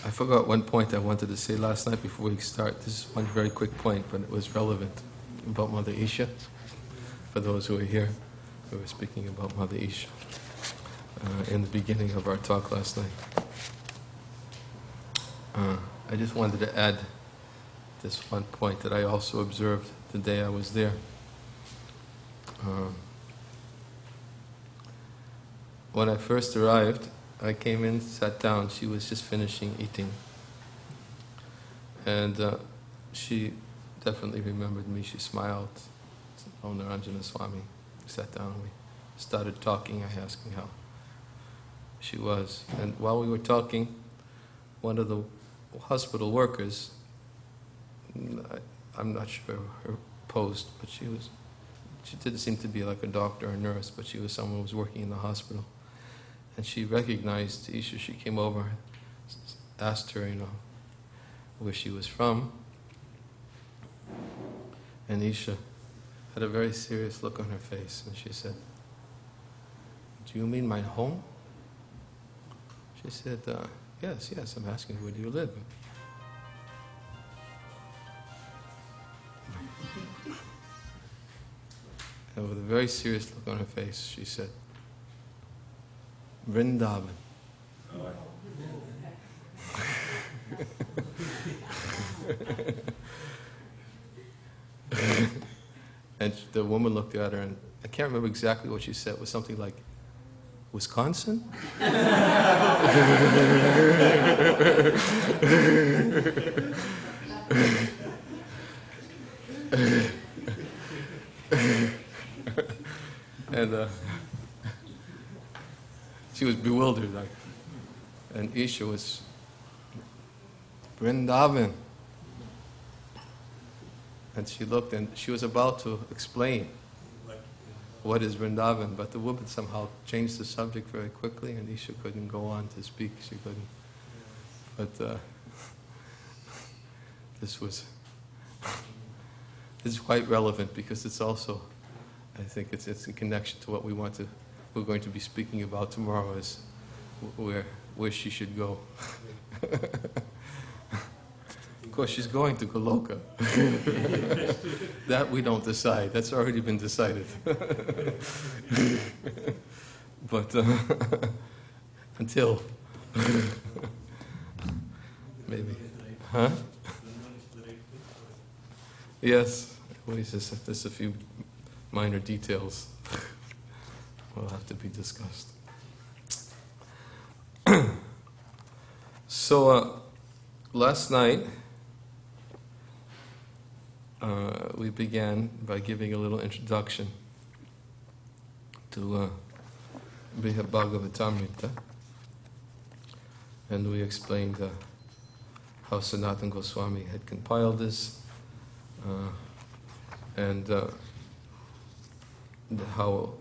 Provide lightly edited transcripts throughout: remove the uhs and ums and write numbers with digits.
I forgot one point I wanted to say last night before we start. This is one very quick point, but it was relevant about Mother Isha. For those who are here, we were speaking about Mother Isha in the beginning of our talk last night. I just wanted to add this one point that I also observed the day I was there. When I first arrived, I came in, sat down, she was just finishing eating. And she definitely remembered me, she smiled. Oh, Niranjana Swami. We sat down, we started talking, I asked her how she was. And while we were talking, one of the hospital workers, I'm not sure her post, but she didn't seem to be like a doctor or a nurse, but she was someone who was working in the hospital. And she recognized Isha. She came over, asked her, where she was from. And Isha had a very serious look on her face, and she said, "Do you mean my home?" She said, yes, I'm asking, where do you live? And with a very serious look on her face, she said, Vrindavan. And the woman looked at her, and I can't remember exactly what she said. It was something like, Wisconsin? And she was bewildered, and Isha was Vrindavan. And she looked, and she was about to explain what is Vrindavan, but the woman somehow changed the subject very quickly, and Isha couldn't go on to speak. She couldn't. But this is quite relevant because it's also, I think it's in connection to what we're going to be speaking about tomorrow, is where she should go. Of course, she's going to Goloka. That we don't decide. That's already been decided. But until maybe, huh? Yes. Well, there's a few minor details will have to be discussed. So last night we began by giving a little introduction to Brihad Bhagavatamrita, and we explained how Sanatana Goswami had compiled this, and how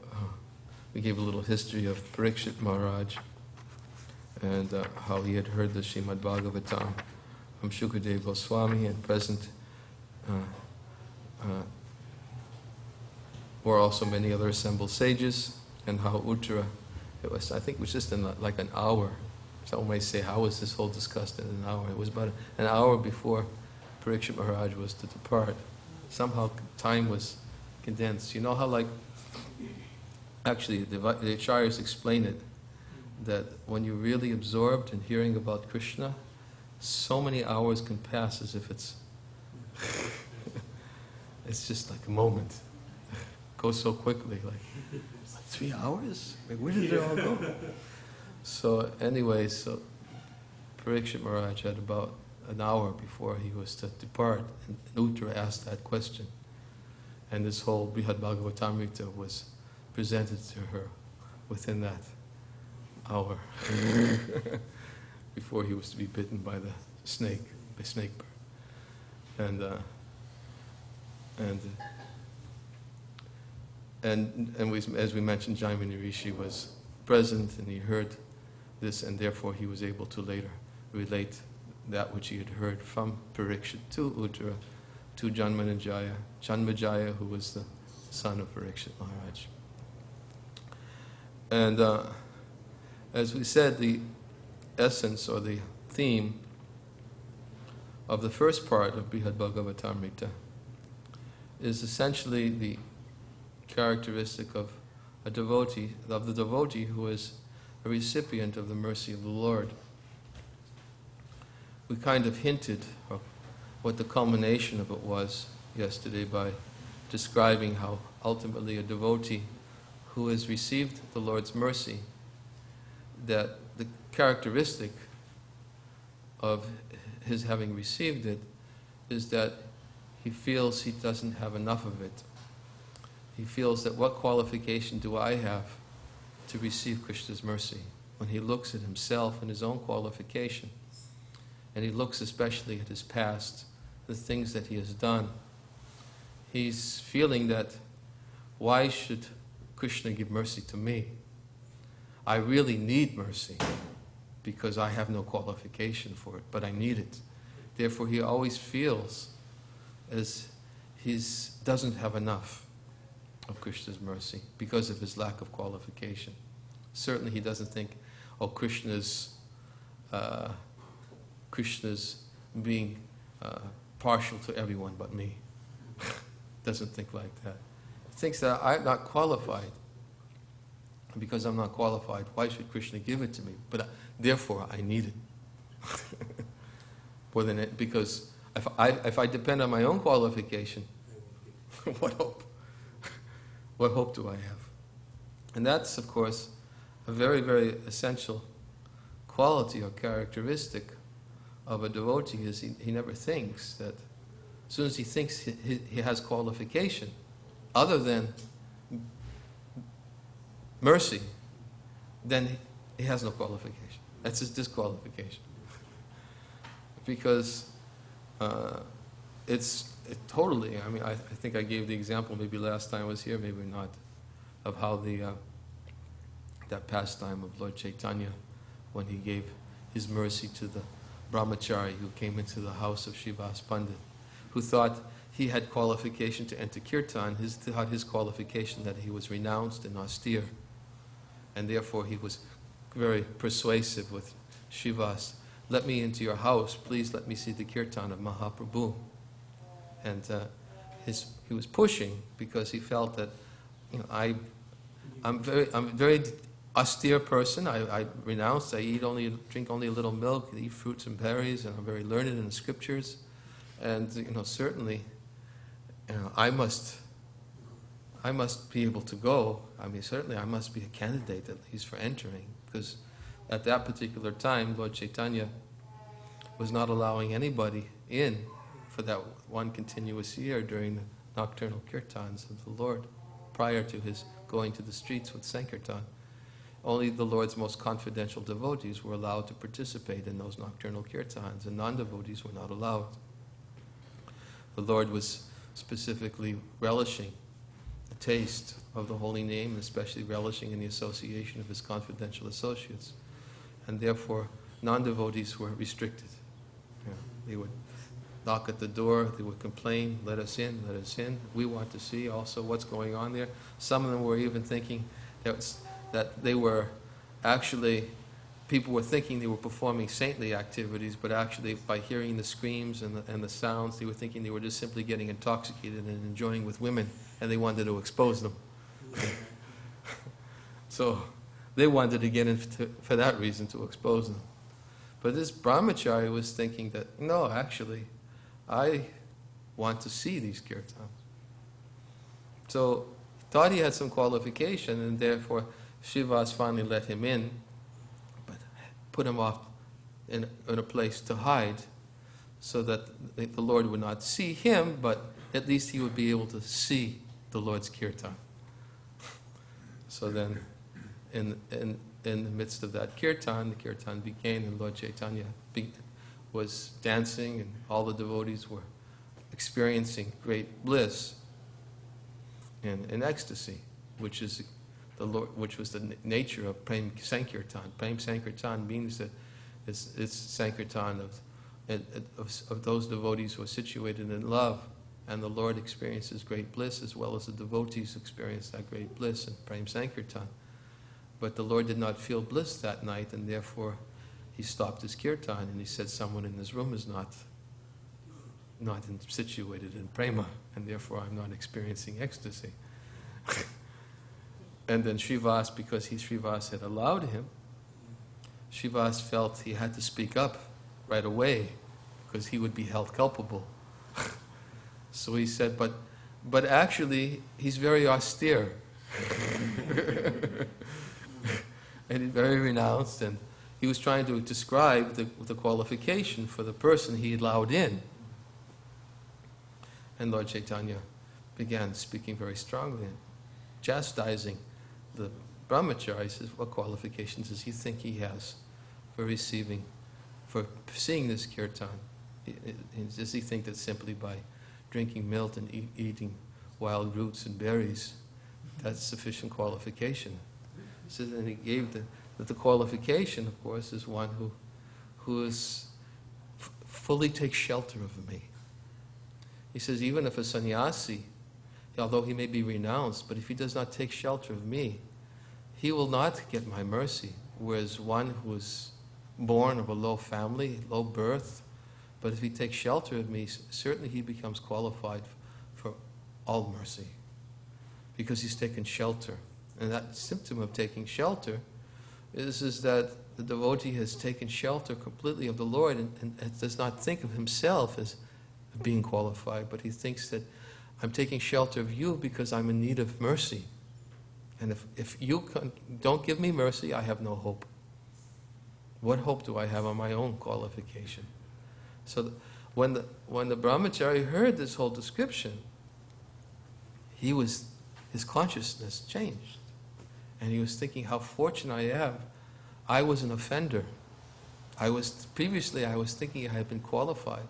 we gave a little history of Parikshit Maharaj, and how he had heard the Srimad Bhagavatam from Shukadeva Goswami, and present were also many other assembled sages, and how Uttara, I think it was just in like an hour. Someone may say, how was this whole discussed in an hour? It was about an hour before Parikshit Maharaj was to depart. Somehow time was condensed. You know how actually the Acharyas explain it, that when you're really absorbed in hearing about Krishna, so many hours can pass as if it's just like a moment. It goes so quickly, like 3 hours? Like, where did it all go? So anyway, so Parikshit Maharaj had about an hour before he was to depart, and Uttara asked that question. And this whole Brihad Bhagavatamrita was presented to her within that hour before he was to be bitten by the snake, by snake bird. And we, as we mentioned, Jaimini Rishi was present, and he heard this, and therefore he was able to later relate that which he had heard from Parikshit to Uttara, to Janmajaya, who was the son of Parikshit Maharaj. And as we said, the essence or the theme of the first part of Brihad Bhagavatamrita is essentially the characteristic of the devotee who is a recipient of the mercy of the Lord. We kind of hinted what the culmination of it was yesterday by describing how ultimately a devotee who has received the Lord's mercy, that the characteristic of his having received it is that he feels he doesn't have enough of it. He feels that what qualification do I have to receive Krishna's mercy? When he looks at himself and his own qualification, and he looks especially at his past, the things that he has done, he's feeling that, why should Krishna give mercy to me? I really need mercy because I have no qualification for it, but I need it. Therefore, he always feels as he doesn't have enough of Krishna's mercy because of his lack of qualification. Certainly he doesn't think, oh, Krishna's being partial to everyone but me. Doesn't think like that. He thinks that I'm not qualified. And because I'm not qualified, why should Krishna give it to me? But therefore I need it. More than it, because if I depend on my own qualification, what hope? What hope do I have? And that's, of course, a very, very essential quality or characteristic of a devotee, is he never thinks that, as soon as he thinks he has qualification, other than mercy, then he has no qualification. That's his disqualification. Because it's totally, I mean, I think I gave the example maybe last time I was here, maybe not, of how that pastime of Lord Chaitanya, when he gave his mercy to the brahmachari who came into the house of Srivas Pandit, who thought he had qualification to enter kirtan, his qualification that he was renounced and austere. And therefore he was very persuasive with Srivas. Let me into your house, please let me see the kirtan of Mahaprabhu. And he was pushing because he felt that, you know, I'm a very austere person. I renounced. I drink only a little milk. I eat fruits and berries, and I'm very learned in the scriptures. And certainly, I must be able to go. I mean, certainly, I must be a candidate at least for entering, because at that particular time, Lord Chaitanya was not allowing anybody in for that one continuous year during the nocturnal kirtans of the Lord, prior to his going to the streets with Sankirtan. Only the Lord's most confidential devotees were allowed to participate in those nocturnal kirtans, and non-devotees were not allowed. The Lord was specifically relishing the taste of the holy name, and especially relishing in the association of his confidential associates. And therefore, non-devotees were restricted. They would knock at the door, they would complain, let us in, we want to see also what's going on there. Some of them were even thinking that they were actually, people were thinking they were performing saintly activities, but actually by hearing the screams and the sounds, they were thinking they were just simply getting intoxicated and enjoying with women, and they wanted to expose them. So they wanted to get in for that reason, to expose them. But this brahmachari was thinking that, no, actually, I want to see these kirtans. So he thought he had some qualification, and therefore Srivas finally let him in, but put him off in a place to hide, so that the Lord would not see him, but at least he would be able to see the Lord's kirtan. So then, in the midst of that kirtan, the kirtan began, and Lord Chaitanya was dancing, and all the devotees were experiencing great bliss and ecstasy, which is which was the nature of Prem Sankirtan. Prem Sankirtan means that it's Sankirtan of those devotees who are situated in love, and the Lord experiences great bliss as well as the devotees experience that great bliss in Prem Sankirtan. But the Lord did not feel bliss that night, and therefore he stopped his kirtan, and he said, someone in this room is not not situated in prema, and therefore I'm not experiencing ecstasy. And then Srivas, because Srivas had allowed him, Srivas felt he had to speak up right away because he would be held culpable. So he said, but actually he's very austere and he's very renounced, and he was trying to describe the qualification for the person he allowed in. And Lord Chaitanya began speaking very strongly and chastising the brahmachari. He says, what qualifications does he think he has for seeing this kirtan? Does he think that simply by drinking milk and eating wild roots and berries, that's sufficient qualification? So then he gave the qualification, of course, is one who fully takes shelter of me. He says, even if a sannyasi, although he may be renounced, but if he does not take shelter of me, he will not get my mercy. Whereas one who is born of a low family, low birth, but if he takes shelter of me, certainly he becomes qualified for all mercy, because he's taken shelter. And that symptom of taking shelter is that the devotee has taken shelter completely of the Lord and does not think of himself as being qualified, but he thinks that I'm taking shelter of you because I'm in need of mercy. And if you don't give me mercy, I have no hope. What hope do I have on my own qualification? So when the brahmachari heard this whole description, his consciousness changed. And he was thinking how fortunate I am. I was an offender. Previously I was thinking I had been qualified.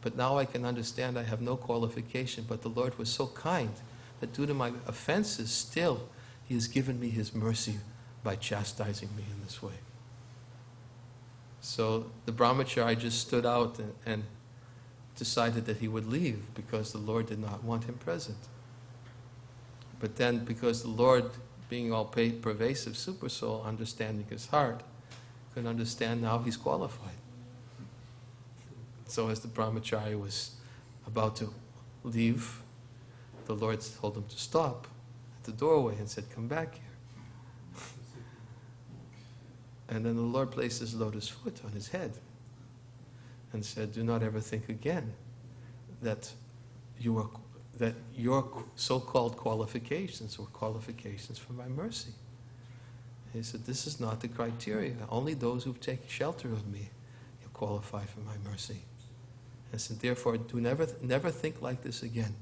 But now I can understand I have no qualification. But the Lord was so kind that due to my offenses, still He has given me His mercy by chastising me in this way. So the brahmachari just stood out and decided that he would leave because the Lord did not want him present. But then, because the Lord, being all pervasive super soul, understanding his heart, could understand now he's qualified. So as the brahmachari was about to leave, the Lord told him to stop at the doorway and said, come back here. And then the Lord placed His lotus foot on his head and said, do not ever think again that your so-called qualifications were qualifications for my mercy. And he said, this is not the criteria. Only those who take shelter of me qualify for my mercy. And said, therefore, do never think like this again.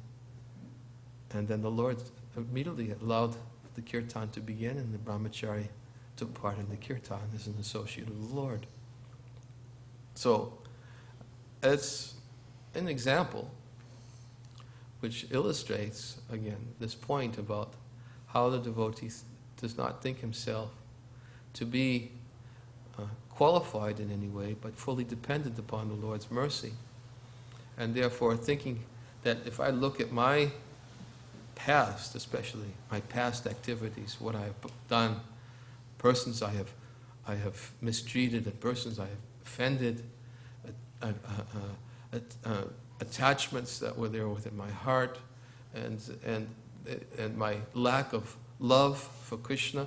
And then the Lord immediately allowed the kirtan to begin, and the brahmachari took part in the kirtan as an associate of the Lord. So, it's an example which illustrates, again, this point about how the devotee does not think himself to be qualified in any way, but fully dependent upon the Lord's mercy. And therefore thinking that if I look at my past, especially my past activities, what I have done, persons I have mistreated, and persons I have offended, attachments that were there within my heart, and my lack of love for Krishna.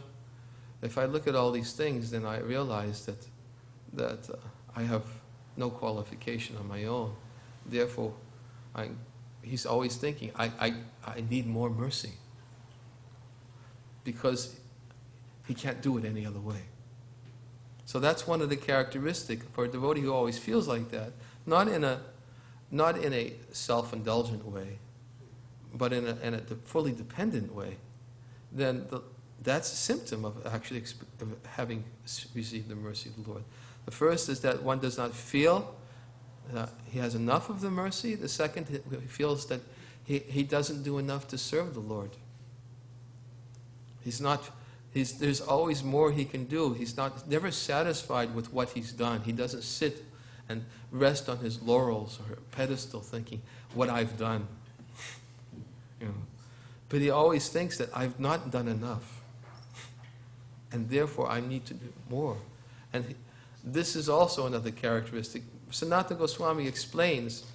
If I look at all these things, then I realize that I have no qualification on my own. Therefore, he's always thinking, I need more mercy, because he can't do it any other way. So that's one of the characteristics for a devotee who always feels like that, not in a self-indulgent way, but in a fully dependent way. Then that's a symptom of actually of having received the mercy of the Lord. The first is that one does not feel he has enough of the mercy. The second, he feels that he doesn't do enough to serve the Lord. There's always more he can do. He's never satisfied with what he's done. He doesn't sit and rest on his laurels or pedestal thinking, what I've done. But he always thinks that I've not done enough, and therefore I need to do more. And this is also another characteristic. Sanatana Goswami explains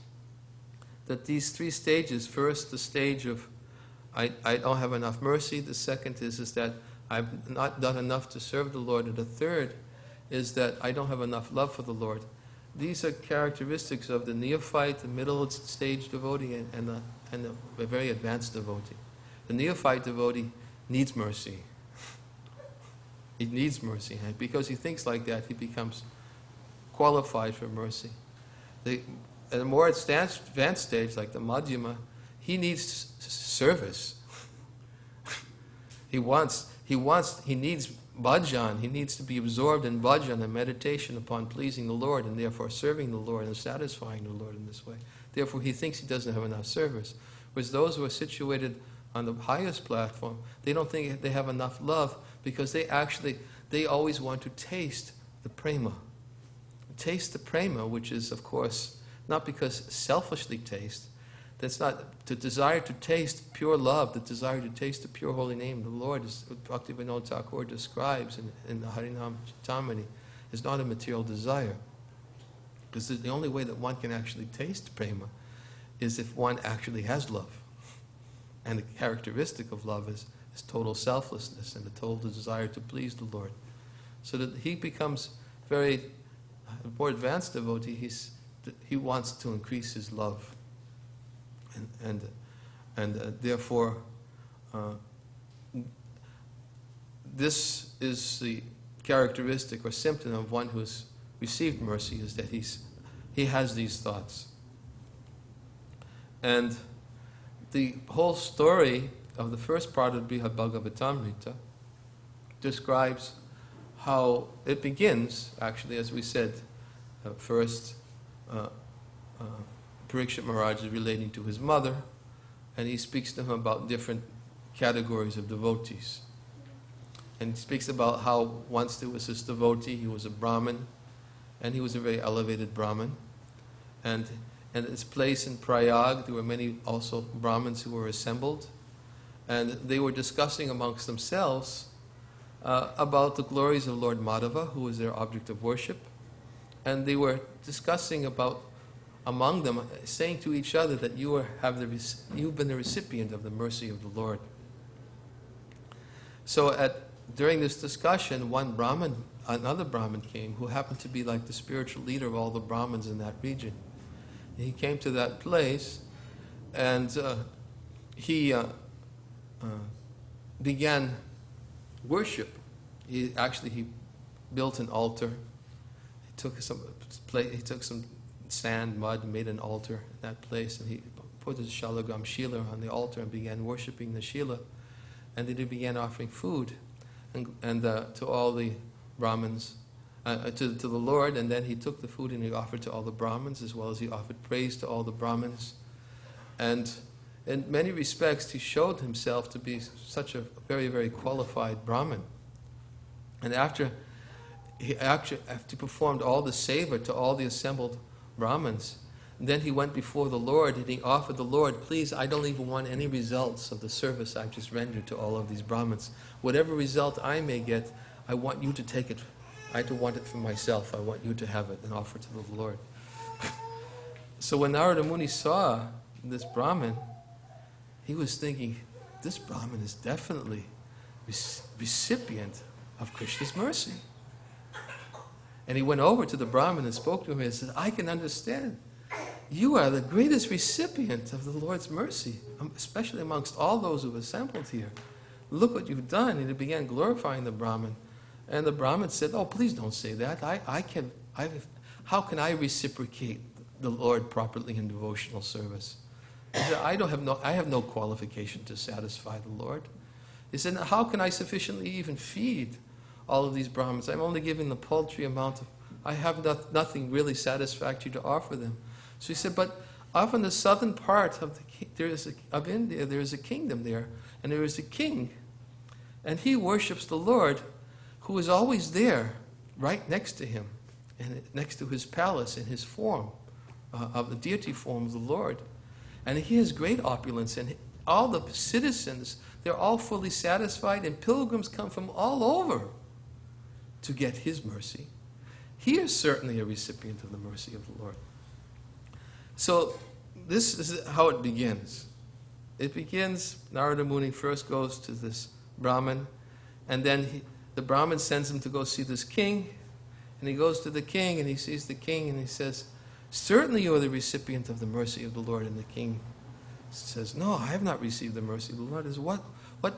that these three stages, first the stage of I don't have enough mercy, the second is that I've not done enough to serve the Lord, and the third is that I don't have enough love for the Lord. These are characteristics of the neophyte, the middle stage devotee, and the very advanced devotee. The neophyte devotee needs mercy. He needs mercy, and because he thinks like that, he becomes qualified for mercy. At a more advanced stage, like the Madhyama, he needs service. He needs bhajan. He needs to be absorbed in bhajan and meditation upon pleasing the Lord, and therefore serving the Lord and satisfying the Lord in this way. Therefore, he thinks he doesn't have enough service. Whereas those who are situated on the highest platform, they don't think they have enough love, because they always want to taste the prema. Taste the prema, which is, of course, not because selfishly taste. That's not the desire to taste pure love, the desire to taste the pure holy name. The Lord, as Bhaktivinoda Thakur describes in the Harinam Chintamani, is not a material desire. Because the only way that one can actually taste prema is if one actually has love. And the characteristic of love is total selflessness and the total desire to please the Lord. So that he becomes very more advanced devotee. He wants to increase his love. And therefore, this is the characteristic or symptom of one who's received mercy, is that he has these thoughts. And the whole story of the first part of Brihad Bhagavatamrita describes how it begins, actually, as we said, first Parikshit Maharaj is relating to his mother, and he speaks to him about different categories of devotees. And he speaks about how once there was this devotee, he was a Brahmin, and he was a very elevated Brahmin. And at this place in Prayag, there were many also Brahmins who were assembled, and they were discussing amongst themselves about the glories of Lord Madhava, who was their object of worship. And they were discussing about, among them, saying to each other that you've been the recipient of the mercy of the Lord. So during this discussion, another Brahmin came, who happened to be like the spiritual leader of all the Brahmins in that region. He came to that place, and he began worship. He built an altar. He took some sand, mud, and made an altar in that place, and he put his Shalagam Shila on the altar and began worshipping the Shila. And then he began offering food and to all the Brahmins, to the Lord, and then he took the food and he offered to all the Brahmins, as well as he offered praise to all the Brahmins. And in many respects, he showed himself to be such a very, very qualified Brahmin. And after he performed all the seva to all the assembled Brahmins, then he went before the Lord and he offered the Lord, please, I don't even want any results of the service I've just rendered to all of these Brahmins. Whatever result I may get, I want you to take it. I don't want it for myself. I want you to have it and offer it to the Lord. So when Narada Muni saw this Brahmin, he was thinking, this Brahmin is definitely recipient of Krishna's mercy. And he went over to the Brahmin and spoke to him and said, I can understand. You are the greatest recipient of the Lord's mercy, especially amongst all those who have assembled here. Look what you've done. And he began glorifying the Brahmin. And the Brahmin said, oh, please don't say that. How can I reciprocate the Lord properly in devotional service? He said, I have no qualification to satisfy the Lord. He said, how can I sufficiently even feed all of these Brahmins? I'm only giving the paltry amount I have nothing really satisfactory to offer them. So he said, but off in the southern part of India, there is a kingdom there, and there is a king, and he worships the Lord, who is always there, right next to him, and next to his palace in his form, of the deity form of the Lord. And he has great opulence, and all the citizens, they're all fully satisfied, and pilgrims come from all over to get his mercy. He is certainly a recipient of the mercy of the Lord. So this is how it begins. It begins, Narada Muni first goes to this Brahmin, and then the Brahmin sends him to go see this king, and he goes to the king, and he sees the king, and he says, certainly you are the recipient of the mercy of the Lord. And the king says, no, I have not received the mercy of the Lord. Is what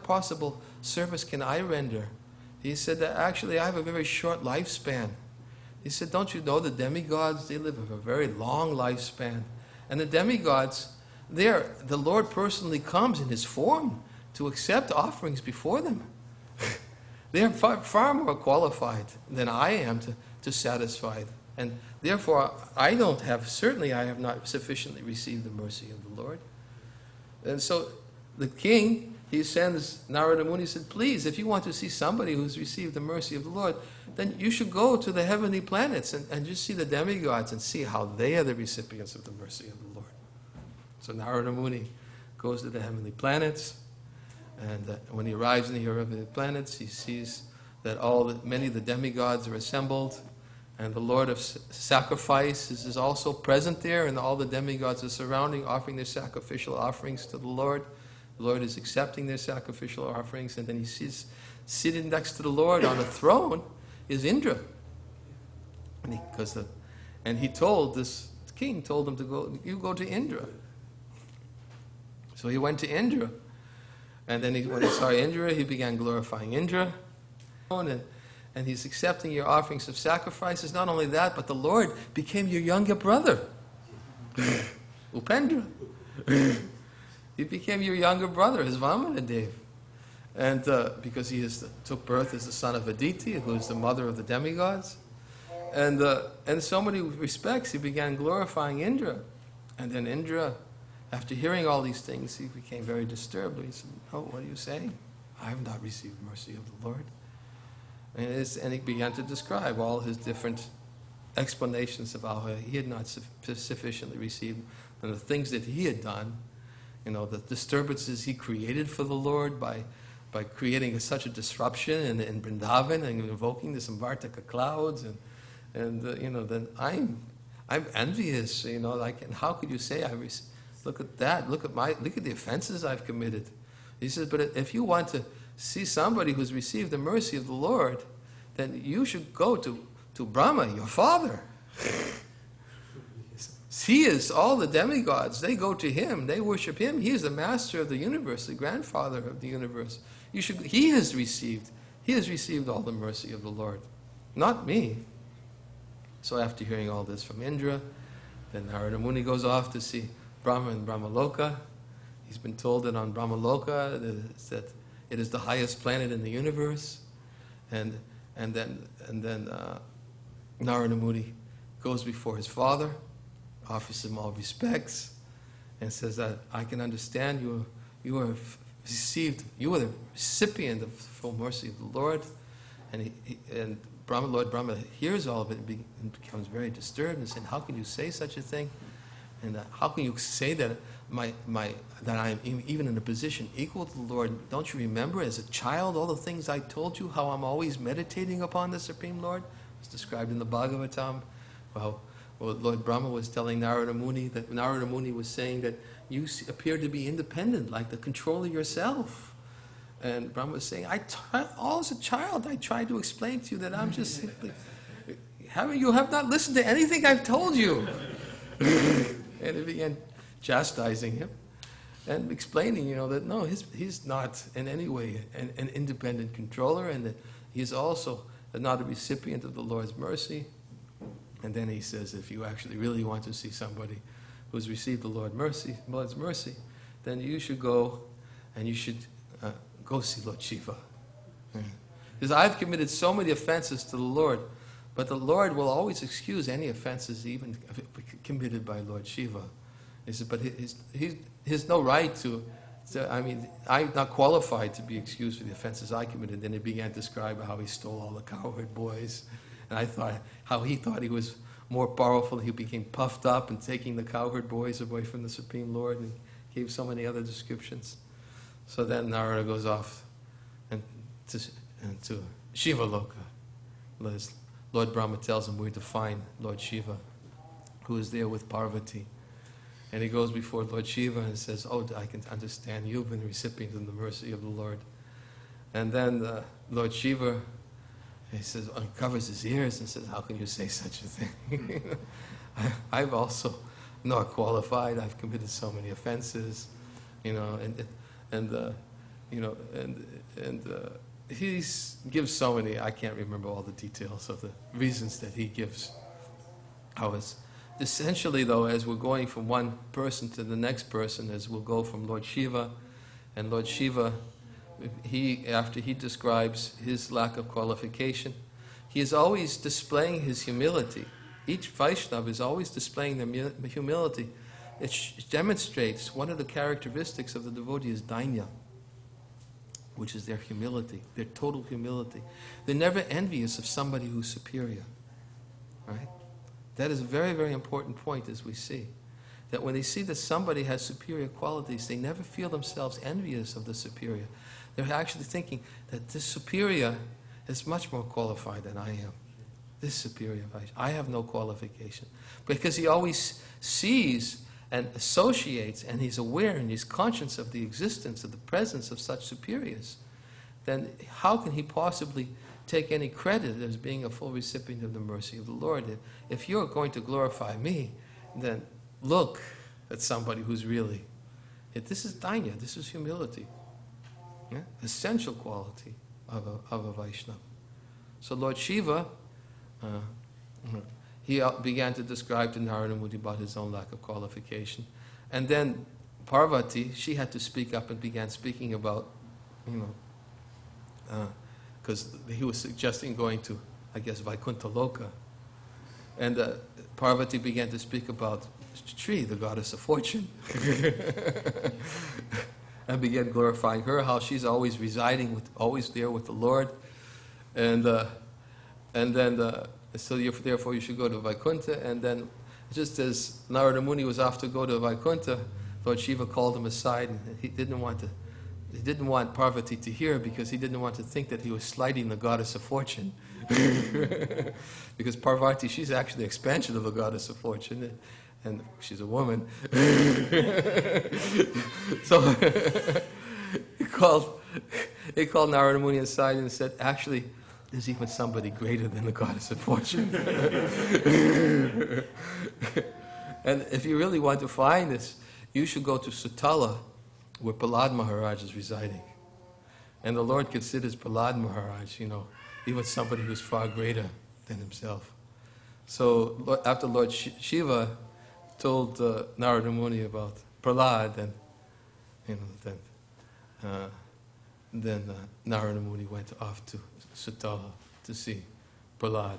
possible service can I render? He said that actually I have a very short lifespan. He said, don't you know the demigods, they live a very long lifespan. And the demigods, the Lord personally comes in his form to accept offerings before them. They are far more qualified than I am to satisfy them. And therefore, I have not sufficiently received the mercy of the Lord. And so the king, he sends Narada Muni, said, please, if you want to see somebody who's received the mercy of the Lord, then you should go to the heavenly planets and just see the demigods and see how they are the recipients of the mercy of the Lord. So Narada Muni goes to the heavenly planets, and when he arrives in the heavenly planets, he sees that many of the demigods are assembled, and the Lord of sacrifice is also present there, and all the demigods are surrounding, offering their sacrificial offerings to the Lord. The Lord is accepting their sacrificial offerings, and then he sees, sitting next to the Lord on a throne is Indra. And he told this king, told him to go, you go to Indra. So he went to Indra. And then when he saw Indra, he began glorifying Indra. And he's accepting your offerings of sacrifices. Not only that, but the Lord became your younger brother. Upendra. He became your younger brother, his Vamanadev. And because he took birth as the son of Aditi, who is the mother of the demigods. And in so many respects, he began glorifying Indra. And then Indra, after hearing all these things, he became very disturbed. He said, oh, what are you saying? I have not received mercy of the Lord. And he began to describe all his different explanations of how he had not sufficiently received, and the things that he had done, the disturbances he created for the Lord by creating such a disruption in Vrindavan and invoking the Samvartaka clouds. And then I'm envious, and how could you say look at that, look at the offenses I've committed. He says, but if you want to see somebody who's received the mercy of the Lord, then you should go to Brahma, your father. He is all the demigods. They go to him. They worship him. He is the master of the universe, the grandfather of the universe. He has received all the mercy of the Lord, not me. So after hearing all this from Indra, then Narada Muni goes off to see Brahma in Brahmaloka. He's been told that on Brahmaloka that it is the highest planet in the universe, and then Narada Muni goes before his father, offers him all respects, and says that I can understand you are the recipient of the full mercy of the Lord, and Lord Brahma hears all of it and becomes very disturbed and said, how can you say such a thing? And how can you say that that I am even in a position equal to the Lord? Don't you remember as a child all the things I told you, how I'm always meditating upon the Supreme Lord? It's described in the Bhagavatam. Well, Lord Brahma was telling Narada Muni that Narada Muni was saying that you appear to be independent, like the controller yourself. And Brahma was saying, all as a child, I tried to explain to you that I'm just simply, you have not listened to anything I've told you. And he began chastising him and explaining, that no, he's not in any way an independent controller, and that he's also not a recipient of the Lord's mercy. And then he says, if you actually really want to see somebody who's received the Lord's mercy, then you should go and you should go see Lord Shiva. Because I've committed so many offenses to the Lord, but the Lord will always excuse any offenses even committed by Lord Shiva. He said, but he has no right to, I'm not qualified to be excused for the offenses I committed. Then he began to describe how he stole all the cowherd boys. And I thought how he thought he was more powerful. He became puffed up and taking the cowherd boys away from the Supreme Lord, and gave so many other descriptions. So then Narada goes off to Shiva Loka. Lord Brahma tells him where to find Lord Shiva, who is there with Parvati. And he goes before Lord Shiva and says, "Oh, I can understand. You've been the recipient of the mercy of the Lord." And then Lord Shiva, he says, uncovers his ears and says, "How can you say such a thing? I've also not qualified. I've committed so many offenses, you know." He gives so many. I can't remember all the details of the reasons that he gives. Essentially, though, as we're going from one person to the next person, as we'll go from Lord Shiva, and Lord Shiva, after he describes his lack of qualification, he is always displaying his humility. Each Vaishnava is always displaying their humility. It demonstrates one of the characteristics of the devotee is dainya, which is their humility, their total humility. They're never envious of somebody who's superior, right? That is a very, very important point, as we see. That when they see that somebody has superior qualities, they never feel themselves envious of the superior. They're actually thinking that this superior is much more qualified than I am. This superior, I have no qualification. Because he always sees and associates, and he's aware and he's conscious of the existence, of the presence of such superiors. Then how can he possibly take any credit as being a full recipient of the mercy of the Lord? If you're going to glorify me, then look at somebody who's really... This is dainya, this is humility. Yeah? Essential quality of a Vaishnava. So Lord Shiva, he began to describe to Narada Muni about his own lack of qualification. And then Parvati, she had to speak up and began speaking about, because he was suggesting going to, I guess, Vaikuntha Loka. And Parvati began to speak about Shri, the goddess of fortune. And began glorifying her, how she's always residing, always there with the Lord. And then, so therefore you should go to Vaikuntha. And then, just as Narada Muni was off to go to Vaikuntha, Lord Shiva called him aside, and he didn't want Parvati to hear, because he didn't want to think that he was slighting the goddess of fortune. Because Parvati, she's actually the expansion of the goddess of fortune, and she's a woman. So he called Narada Muni aside and said, actually, there's even somebody greater than the goddess of fortune. And if you really want to find this, you should go to Sutala, where Prahlad Maharaj is residing. And the Lord considers Prahlad Maharaj, even somebody who's far greater than himself. So after Lord Shiva told Narada Muni about Prahlad, then Narada Muni went off to Sutala to see Prahlad.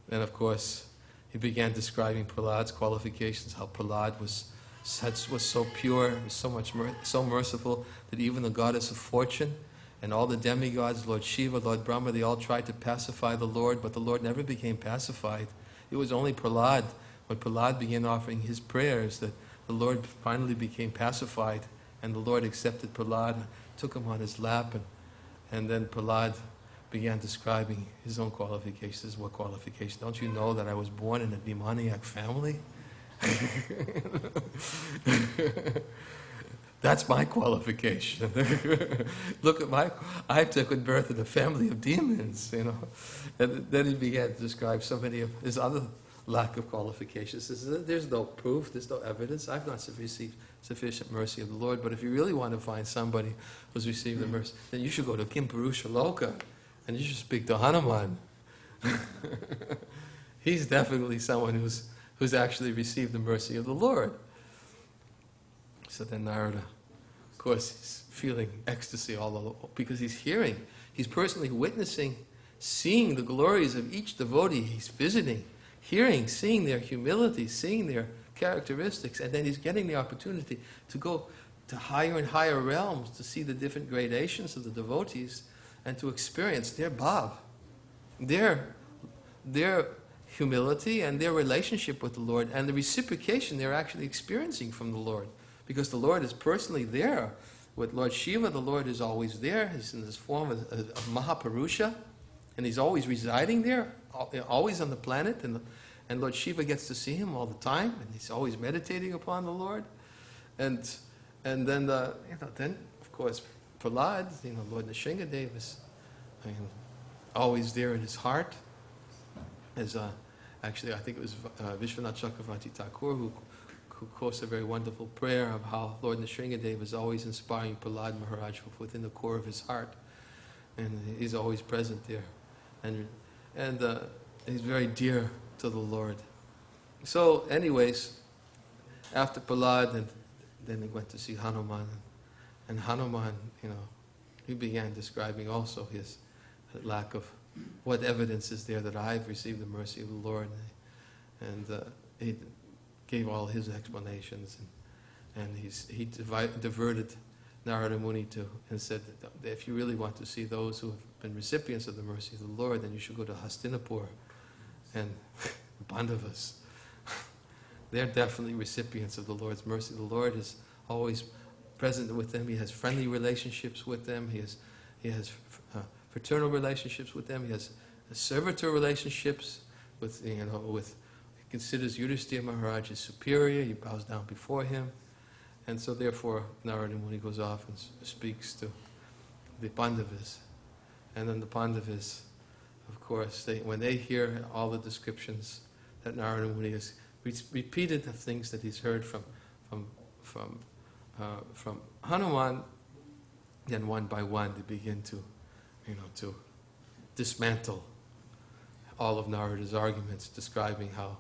Then, of course, he began describing Prahlad's qualifications, how Prahlad was so pure, was so merciful, that even the goddess of fortune and all the demigods, Lord Shiva, Lord Brahma, they all tried to pacify the Lord, but the Lord never became pacified. It was only Prahlad, when Prahlad began offering his prayers, that the Lord finally became pacified, and the Lord accepted Prahlad, took him on his lap, and then Prahlad began describing his own qualifications. What qualification? Don't you know that I was born in a demoniac family? That's my qualification. Look at I took birth in a family of demons, And then he began to describe so many of his other lack of qualifications. He says, there's no proof, there's no evidence. I've not received sufficient mercy of the Lord. But if you really want to find somebody who's received the mercy, then you should go to Kimpurusha Loka, and you should speak to Hanuman. He's definitely someone who's actually received the mercy of the Lord. So then Narada, of course, he's feeling ecstasy all over, because he's personally witnessing, seeing the glories of each devotee he's visiting, seeing their humility, seeing their characteristics, and then he's getting the opportunity to go to higher and higher realms, to see the different gradations of the devotees, and to experience their bhav, their humility and their relationship with the Lord, and the reciprocation they're actually experiencing from the Lord. Because the Lord is personally there. With Lord Shiva, the Lord is always there. He's in this form of Mahapurusha, and he's always residing there, always on the planet. and Lord Shiva gets to see him all the time, and he's always meditating upon the Lord. And then, then of course, Prahlad, Lord Nrsimhadev is always there in his heart. As actually, I think it was Vishwanath Chakravarti Thakur who quotes a very wonderful prayer of how Lord Nrsimhadev is always inspiring Prahlad Maharaj within the core of his heart, and he's always present there, and he's very dear to the Lord. So, anyways, after Prahlad, and then he went to see Hanuman, and Hanuman, he began describing also his lack of what evidence is there that I've received the mercy of the Lord, and he gave all his explanations, and he diverted Narada Muni and said that if you really want to see those who have been recipients of the mercy of the Lord, then you should go to Hastinapur and Pandavas. They're definitely recipients of the Lord's mercy. The Lord is always present with them. He has friendly relationships with them. He has fraternal relationships with them. He has servitor relationships with he considers Yudhisthira Maharaj his superior. He bows down before him. And so therefore Narada Muni goes off and speaks to the Pandavas. And then the Pandavas, of course, when they hear all the descriptions that Narada Muni has repeated of things that he's heard from Hanuman, then one by one they begin to dismantle all of Narada's arguments, describing how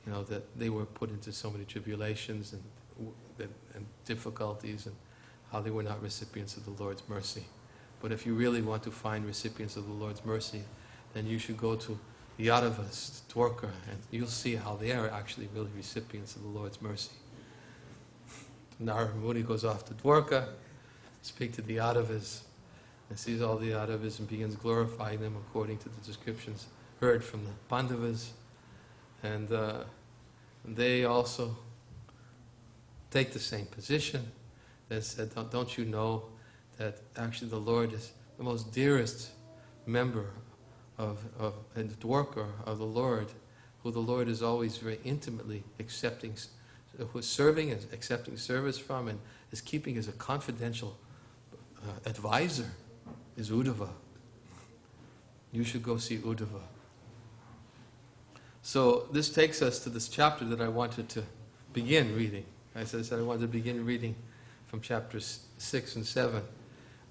that they were put into so many tribulations and difficulties, and how they were not recipients of the Lord's mercy. But if you really want to find recipients of the Lord's mercy, then you should go to the Yadavas, Dwarka, and you'll see how they are actually really recipients of the Lord's mercy. Narada Muni goes off to Dwarka, speak to the Yadavas, and sees all the Yadavas and begins glorifying them according to the descriptions heard from the Pandavas. And they also take the same position. They said, don't you know that actually the Lord is the most dearest member and Dwarka of the Lord, who the Lord is always very intimately accepting, who is serving and accepting service from, and is keeping as a confidential advisor, is Uddhava. You should go see Uddhava. So this takes us to this chapter that I wanted to begin reading. As I said, I wanted to begin reading from chapters 6 and 7,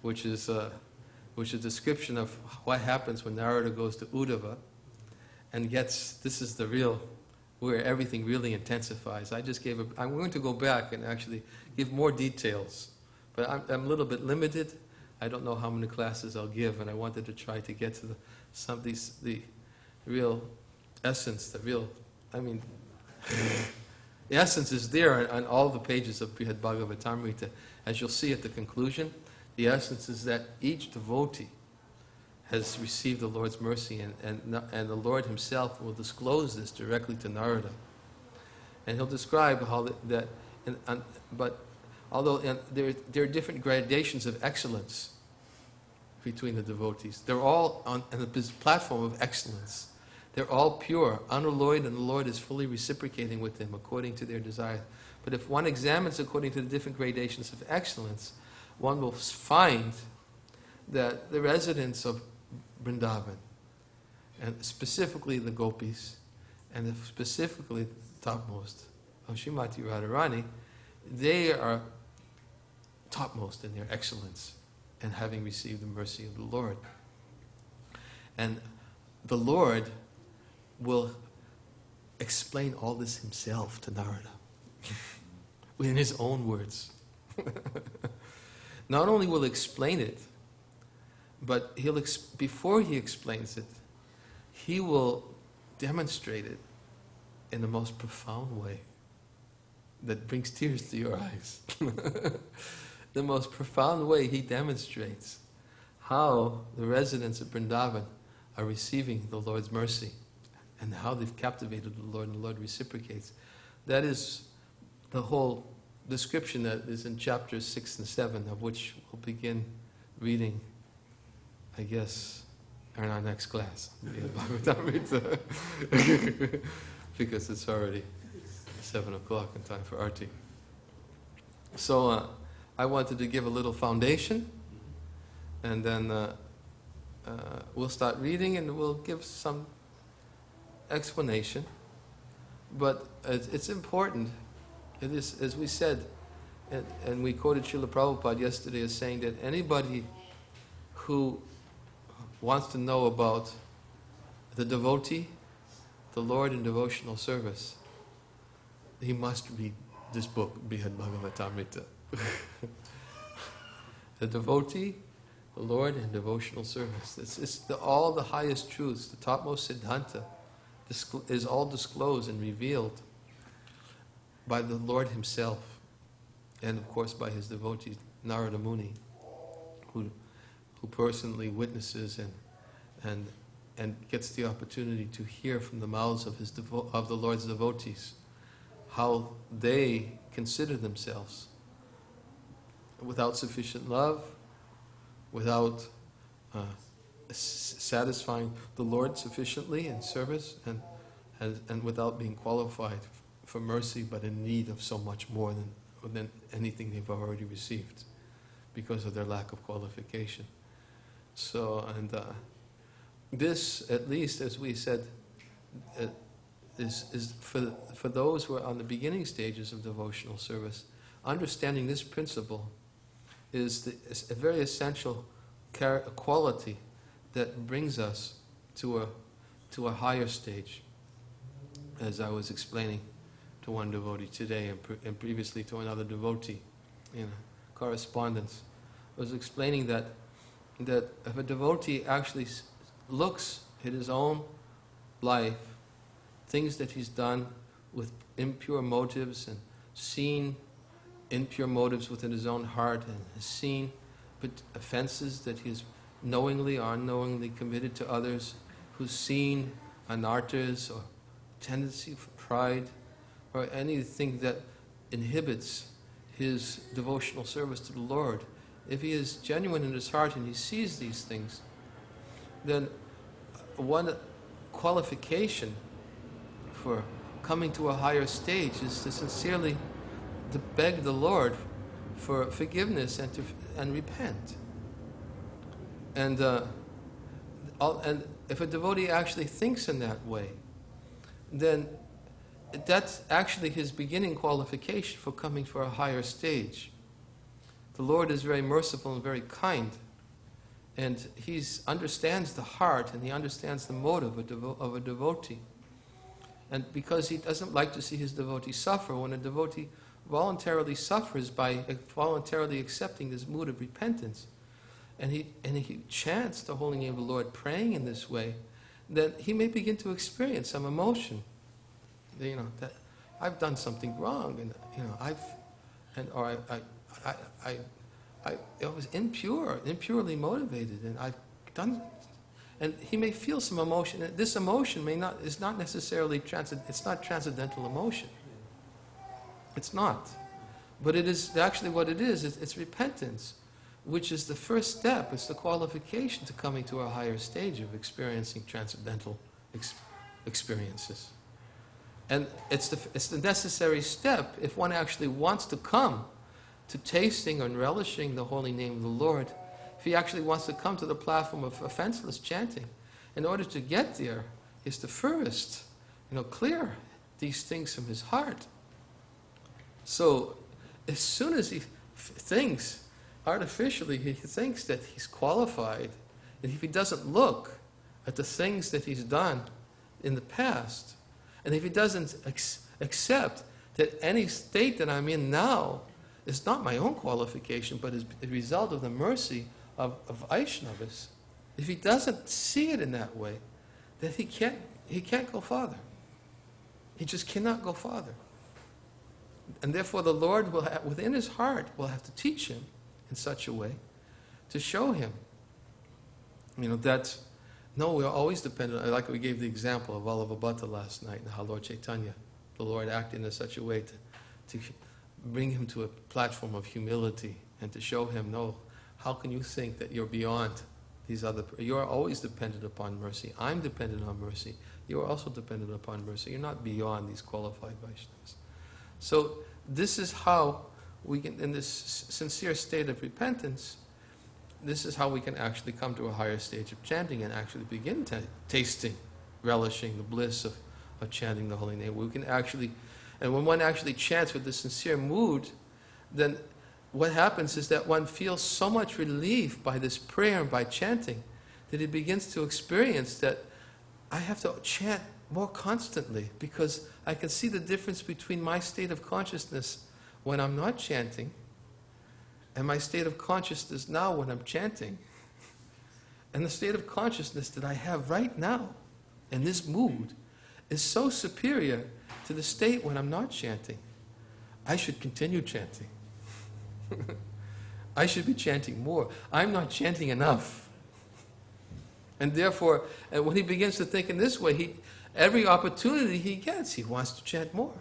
which is a description of what happens when Narada goes to Uddhava and this is the real, where everything really intensifies. I'm going to go back and actually give more details, but I'm a little bit limited. I don't know how many classes I'll give, and I wanted to try to get to the real essence, the essence is there on all the pages of Brihad Bhagavatamrita. As you'll see at the conclusion, the essence is that each devotee has received the Lord's mercy, and the Lord himself will disclose this directly to Narada. And he'll describe how but although there are different gradations of excellence between the devotees, they're all on the platform of excellence. They're all pure, unalloyed, and the Lord is fully reciprocating with them according to their desire. But if one examines according to the different gradations of excellence, one will find that the residents of Vrindavan, and specifically the gopis, and specifically the topmost of Srimati Radharani, they are topmost in their excellence and having received the mercy of the Lord. And the Lord will explain all this himself to Narada in his own words. Not only will he explain it, but before he explains it, he will demonstrate it in the most profound way that brings tears to your eyes. The most profound way he demonstrates how the residents of Vrindavan are receiving the Lord's mercy and how they've captivated the Lord and the Lord reciprocates. That is the whole description that is in chapters 6 and 7, of which we'll begin reading, I guess, in our next class. because it's already 7 o'clock and time for Arti. So I wanted to give a little foundation, and then we'll start reading and we'll give some explanation. But it's important. It is, as we said, and we quoted Srila Prabhupada yesterday as saying that anybody who wants to know about the devotee, the Lord in devotional service, he must read this book, Brihad Bhagavatamrita. The devotee, the Lord in devotional service. It's all the highest truths, the topmost siddhanta is all disclosed and revealed by the Lord himself, and of course by his devotee Narada Muni, who personally witnesses and gets the opportunity to hear from the mouths of the Lord's devotees how they consider themselves without sufficient love, without satisfying the Lord sufficiently in service, and without being qualified for mercy, but in need of so much more than anything they've already received because of their lack of qualification. So, and this, at least as we said, is for those who are on the beginning stages of devotional service. Understanding this principle is a very essential quality that brings us to a higher stage, as I was explaining to one devotee today and previously to another devotee in a correspondence. I was explaining that if a devotee actually looks at his own life, things that he's done with impure motives and seen impure motives within his own heart, and has seen offenses that he's knowingly or unknowingly committed to others, who's seen anarthas or tendency for pride or anything that inhibits his devotional service to the Lord. If he is genuine in his heart and he sees these things, then one qualification for coming to a higher stage is to sincerely to beg the Lord for forgiveness and repent. And if a devotee actually thinks in that way, then that's actually his beginning qualification for coming for a higher stage. The Lord is very merciful and very kind, and he understands the heart and he understands the motive of a devotee. And because he doesn't like to see his devotee suffer, when a devotee voluntarily suffers by voluntarily accepting this mood of repentance, and he chants the holy name of the Lord, praying in this way, then he may begin to experience some emotion. That I've done something wrong, and I was impurely motivated, and I've done. And he may feel some emotion. This emotion is not necessarily it's not transcendental emotion. It's not. But it is actually what it is. It's repentance, which is the first step. It's the qualification to coming to a higher stage of experiencing transcendental experiences. And it's the necessary step if one actually wants to come to tasting and relishing the holy name of the Lord. If he actually wants to come to the platform of offenseless chanting, in order to get there, is to first, clear these things from his heart. So, as soon as he thinks, artificially, he thinks that he's qualified, and if he doesn't look at the things that he's done in the past, and if he doesn't accept that any state that I'm in now is not my own qualification, but is a result of the mercy of Vaishnavas, if he doesn't see it in that way, then he can't go farther. He just cannot go farther. And therefore the Lord will within his heart will have to teach him in such a way to show him, that we're always dependent, like we gave the example of Valavabhata last night, and how Lord Chaitanya, the Lord acted in such a way to bring him to a platform of humility and to show him, no, how can you think that you're beyond You are always dependent upon mercy. I'm dependent on mercy. You are also dependent upon mercy. You're not beyond these qualified Vaishnavas. So this is how we can, in this sincere state of repentance, this is how we can actually come to a higher stage of chanting and actually begin tasting, relishing the bliss of chanting the holy name. We can actually, and when one actually chants with a sincere mood, then what happens is that one feels so much relief by this prayer and by chanting that he begins to experience that I have to chant more constantly, because I can see the difference between my state of consciousness when I'm not chanting and my state of consciousness now when I'm chanting. And the state of consciousness that I have right now in this mood is so superior to the state when I'm not chanting. I should continue chanting. I should be chanting more. I'm not chanting enough. And therefore, when he begins to think in this way, every opportunity he gets, he wants to chant more.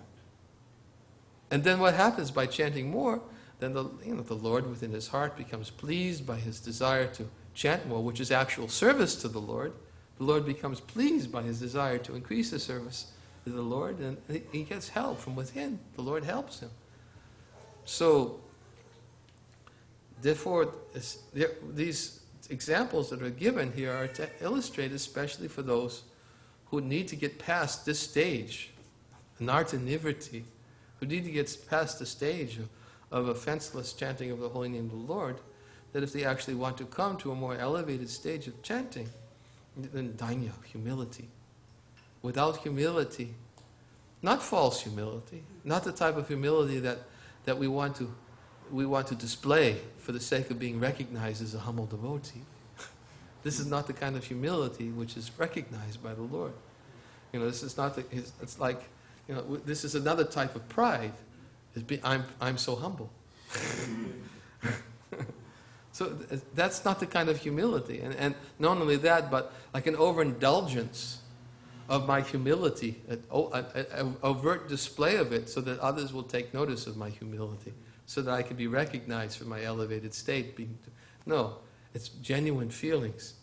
And then what happens by chanting more? Then the Lord within his heart becomes pleased by his desire to chant more, which is actual service to the Lord. The Lord becomes pleased by his desire to increase the service to the Lord, and he gets help from within. The Lord helps him. So, therefore, these examples that are given here are to illustrate, especially for those who need to get past this stage, anartha nivriti, who need to get past the stage of offenseless chanting of the holy name of the Lord, that if they actually want to come to a more elevated stage of chanting, then dainya, humility. Without humility, not false humility, not the type of humility that we want to display for the sake of being recognized as a humble devotee. This is not the kind of humility which is recognized by the Lord. This is not it's like, this is another type of pride. I'm so humble. So that's not the kind of humility. And not only that, but like an overindulgence of my humility, an overt display of it so that others will take notice of my humility, so that I can be recognized for my elevated state. No, it's genuine feelings.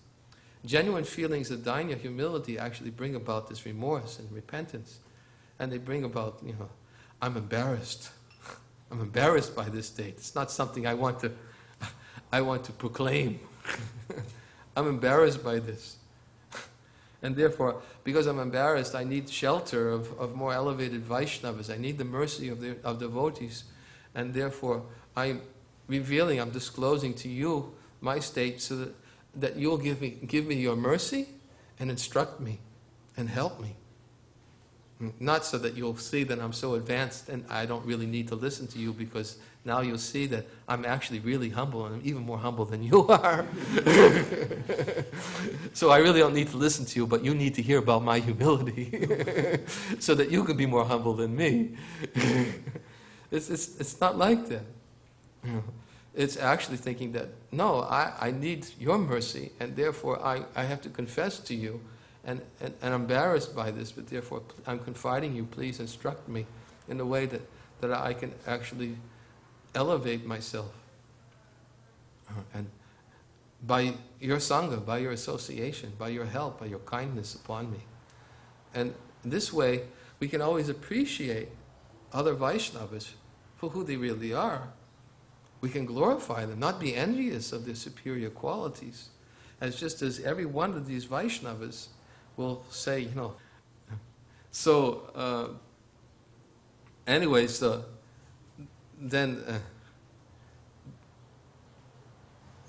Genuine feelings of dainya, humility, actually bring about this remorse and repentance. And they bring about, I'm embarrassed. I'm embarrassed by this state. It's not something I want to proclaim. I'm embarrassed by this. And therefore, because I'm embarrassed, I need shelter of more elevated Vaishnavas. I need the mercy of devotees. And therefore, I'm disclosing to you my state so that you'll give me your mercy and instruct me and help me. Not so that you'll see that I'm so advanced and I don't really need to listen to you, because now you'll see that I'm actually really humble, and I'm even more humble than you are. So I really don't need to listen to you, but you need to hear about my humility so that you can be more humble than me. It's not like that. It's actually thinking that, no, I need your mercy, and therefore I have to confess to you, and I'm embarrassed by this, but therefore I'm confiding you, please instruct me in a way that I can actually elevate myself. And by your sangha, by your association, by your help, by your kindness upon me. And this way, we can always appreciate other Vaishnavas for who they really are. We can glorify them, not be envious of their superior qualities. Just as every one of these Vaishnavas will say, So, anyways, then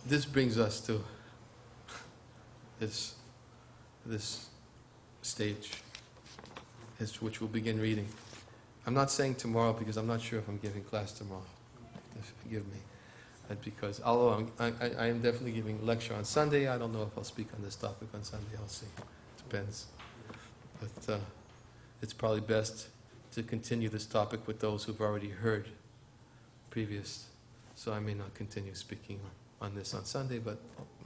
this brings us to this stage, which we'll begin reading. I'm not saying tomorrow because I'm not sure if I'm giving class tomorrow. Forgive me. Because although I am definitely giving a lecture on Sunday, I don't know if I'll speak on this topic on Sunday. I'll see. Depends. But it's probably best to continue this topic with those who've already heard previous. So I may not continue speaking on this on Sunday, but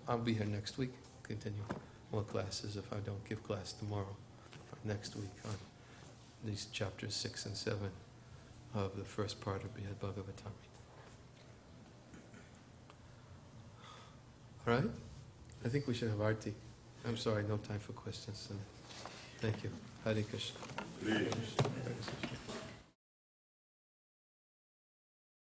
I'll be here next week. Continue more classes if I don't give class tomorrow. Next week on these chapters 6 and 7 of the first part of Brihad Bhagavatamrita. All right? I think we should have Arti. I'm sorry, no time for questions. Thank you. Hare Krishna. Please.